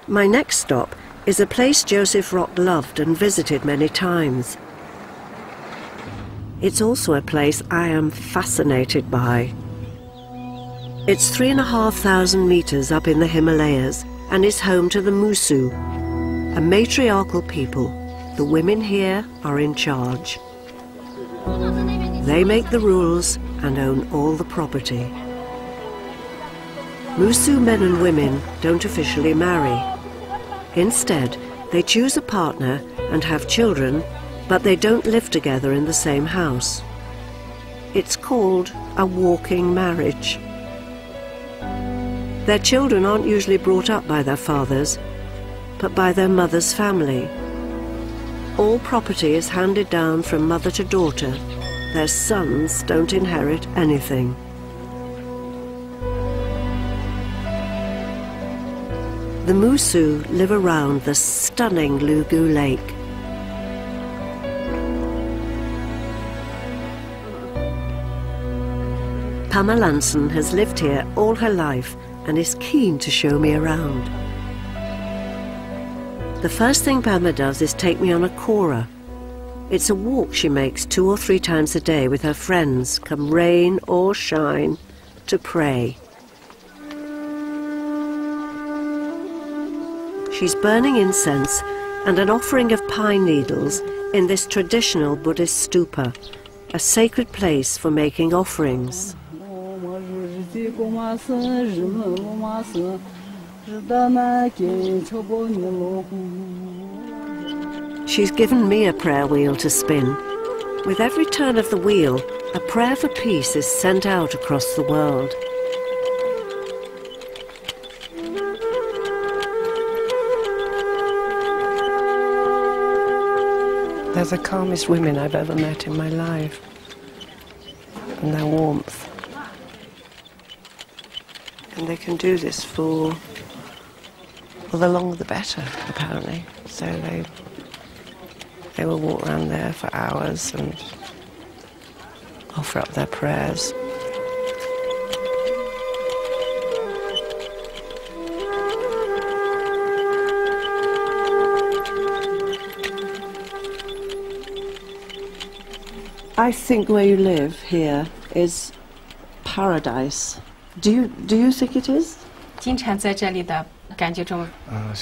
My next stop is a place Joseph Rock loved and visited many times. It's also a place I am fascinated by. It's 3,500 meters up in the Himalayas and is home to the Musu, a matriarchal people. The women here are in charge. They make the rules and own all the property. Musu men and women don't officially marry. Instead, they choose a partner and have children, but they don't live together in the same house. It's called a walking marriage. Their children aren't usually brought up by their fathers, but by their mother's family. All property is handed down from mother to daughter. Their sons don't inherit anything. The Musu live around the stunning Lugu Lake. Pama Lanson has lived here all her life and is keen to show me around. The first thing Pama does is take me on a kora. It's a walk she makes 2 or 3 times a day with her friends, come rain or shine, to pray. She's burning incense and an offering of pine needles in this traditional Buddhist stupa, a sacred place for making offerings. She's given me a prayer wheel to spin. With every turn of the wheel, a prayer for peace is sent out across the world. They're the calmest women I've ever met in my life, and their warmth. And they can do this for, well, the longer the better, apparently. So they will walk around there for hours and offer up their prayers. I think where you live here is paradise. Do you think it is? She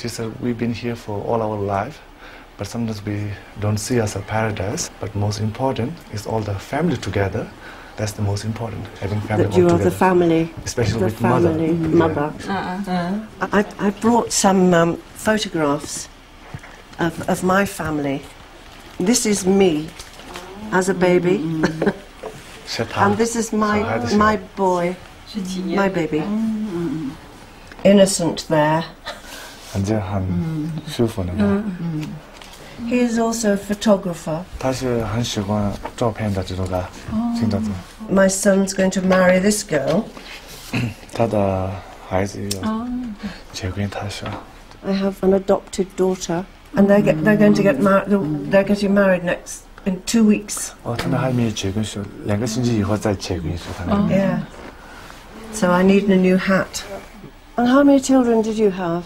said we've been here for all our life, but sometimes we don't see us as a paradise. But most important is all the family together. That's the most important, having family all together. You are the family, especially the with family, mother. I brought some photographs of my family. This is me as a baby, and this is my boy, my baby. Innocent there. He is also a photographer. My son's going to marry this girl. I have an adopted daughter, and they're going to get married. They're getting married in 2 weeks. Yeah. So I need a new hat. And how many children did you have?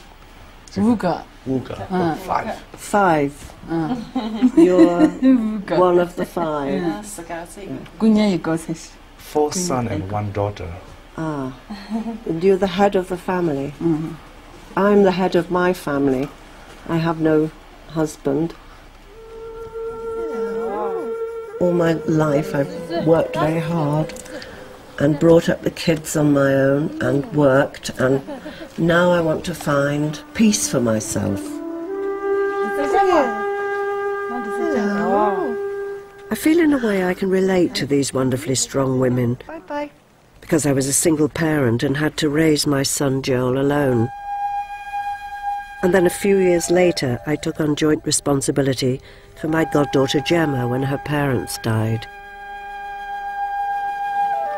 5. 5. You're one of the 5. 4 sons and 1 daughter. Ah. And you're the head of the family. I'm the head of my family. I have no husband. All my life I've worked very hard and brought up the kids on my own and worked, and now I want to find peace for myself. I feel in a way I can relate to these wonderfully strong women. Bye-bye. Because I was a single parent and had to raise my son Joel alone. And then a few years later I took on joint responsibility for my goddaughter Gemma when her parents died.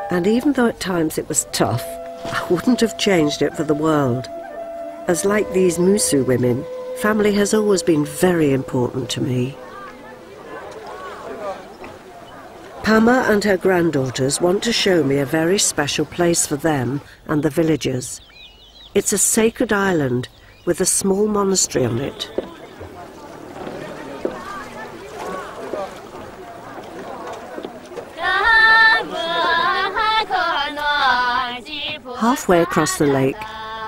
And even though at times it was tough, I wouldn't have changed it for the world. As like these Musu women, family has always been very important to me. Pama and her granddaughters want to show me a very special place for them and the villagers. It's a sacred island with a small monastery on it. Halfway across the lake,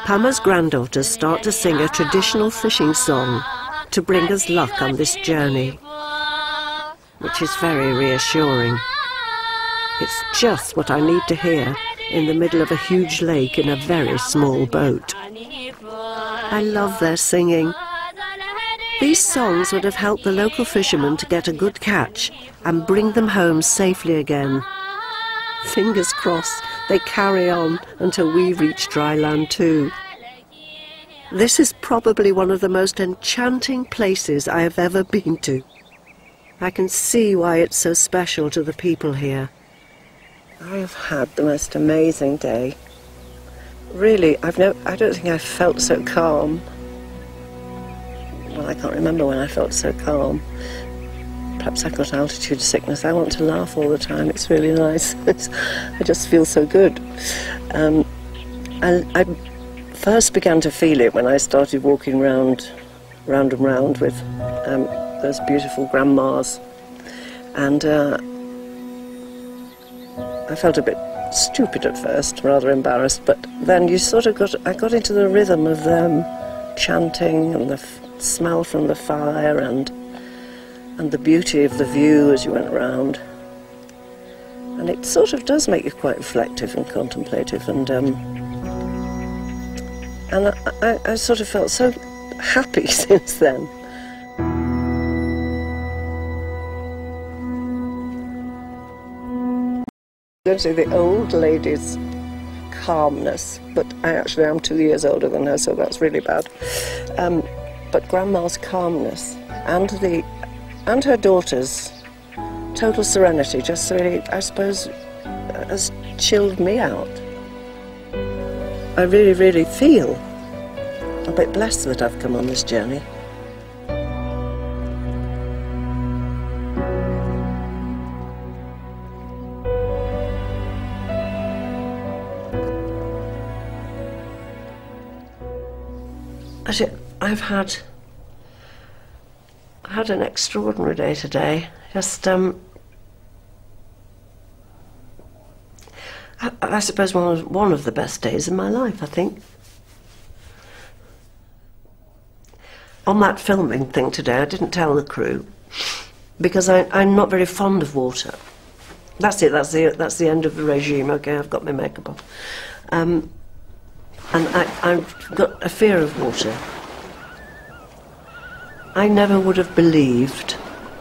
Pama's granddaughters start to sing a traditional fishing song to bring us luck on this journey, which is very reassuring. It's just what I need to hear in the middle of a huge lake in a very small boat. I love their singing. These songs would have helped the local fishermen to get a good catch and bring them home safely again. Fingers crossed they carry on until we reach dry land too. This is probably one of the most enchanting places I have ever been to. I can see why it's so special to the people here. I have had the most amazing day. Really, I don't think I've felt so calm. Well, I can't remember when I felt so calm. Perhaps I've got altitude sickness. I want to laugh all the time. It's really nice. I just feel so good. I first began to feel it when I started walking round and round with those beautiful grandmas. And I felt a bit stupid at first, rather embarrassed, but then I got into the rhythm of them chanting and the smell from the fire and the beauty of the view as you went around. And it sort of does make you quite reflective and contemplative, and I sort of felt so happy since then. Going to say the old lady's calmness, but I actually am 2 years older than her, so that's really bad. But Grandma's calmness and her daughter's total serenity just really, I suppose, has chilled me out. I really, really feel a bit blessed that I've come on this journey. Actually, I've had an extraordinary day today. Just, I suppose one of the best days of my life, I think. On that filming thing today, I didn't tell the crew because I'm not very fond of water. That's it. That's the end of the regime. Okay, I've got my makeup off, and I've got a fear of water. I never would have believed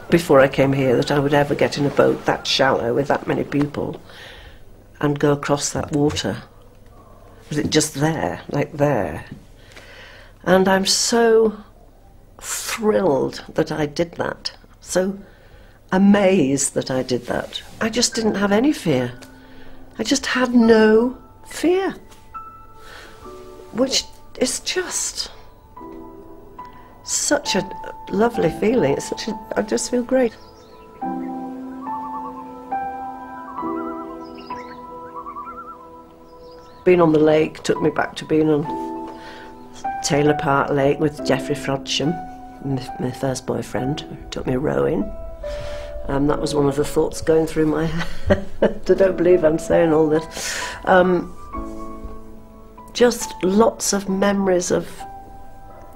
before I came here that I would ever get in a boat that shallow with that many people and go across that water. Was it just there, like there? And I'm so thrilled that I did that, so amazed that I did that. I just didn't have any fear. I just had no fear, which is just such a lovely feeling. I just feel great. Being on the lake took me back to being on Taylor Park Lake with Geoffrey Frodsham, my first boyfriend, who took me rowing. That was one of the thoughts going through my head. I don't believe I'm saying all this. Just lots of memories of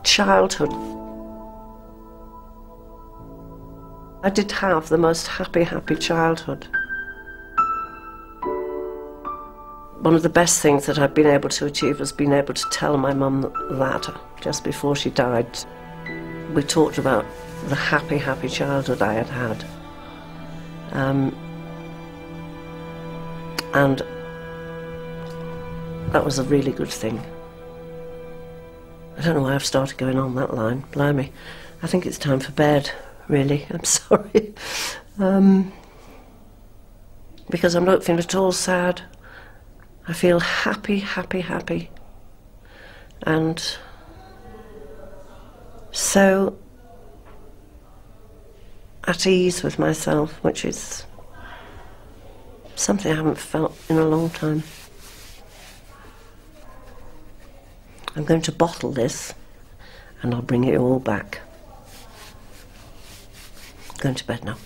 childhood. I did have the most happy childhood. One of the best things that I've been able to achieve was being able to tell my mum that just before she died. We talked about the happy childhood I had had. And that was a really good thing. I don't know why I've started going on that line, blimey. I think it's time for bed, really. I'm sorry. Because I don't feel at all sad. I feel happy. And so at ease with myself, which is something I haven't felt in a long time. I'm going to bottle this and I'll bring it all back. Going to bed now.